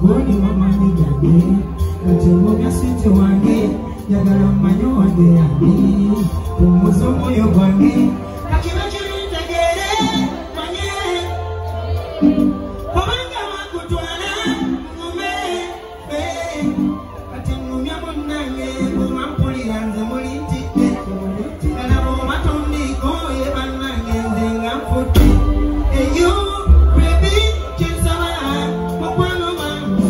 Boni mama ni jage, kajengo ya sita musi wange njagala mmanyo wange yange omusomo yo gwange kakima kirutegere manye obanga wakutwala ngume kati ngumya munnange bwemampulira nze mulintidde kalabo matondiko ye bannange nze nga nfutte eyo bebi kyensaba mukwano wange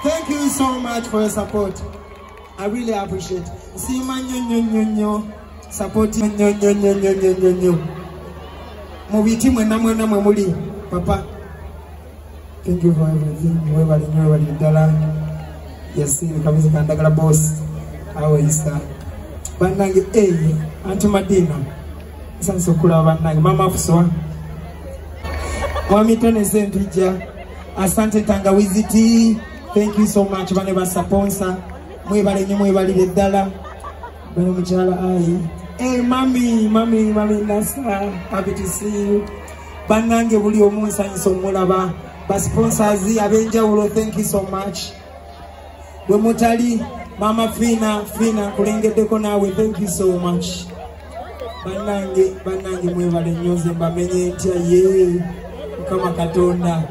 Thank you so much for your support. I really appreciate it. See my support Mubiti mwana muli papa. Thank you for everything. Mwebali dala. Yes, kabisa kandagala boss. How is that? Banange Auntie Madina. Sanso kula banange mama fuswa. Wamitone sentija. Asante Tangawizi tea. Thank you so much. Baneba sponsor. Mwebali dala. bano mukyala ayi. Hey mami Nasa, happy to see you. Bannange buli omu nsanyusa omulaba. Ba sponsors abenjawulo, thank you so much. Bwe mutali Mama Fina kulengeddeko naawe, thank you so much. Bannange mwebale nnyo, nze mbamenye ntya ye Mukama Katonda.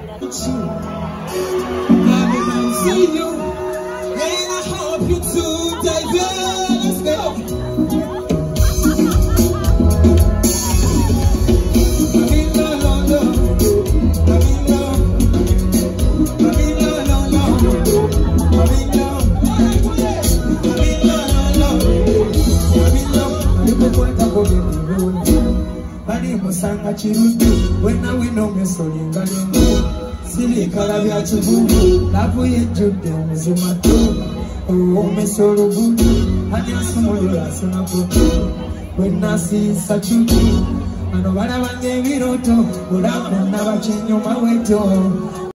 Musanga chirudu wena wino mesoli ngalingo sili kalabya chibubu lapo yejude muzima tu mesolo budu hadi asumulu asuna budu wena si sachudu ano bana bange biroto ulamo na bachenyo maweto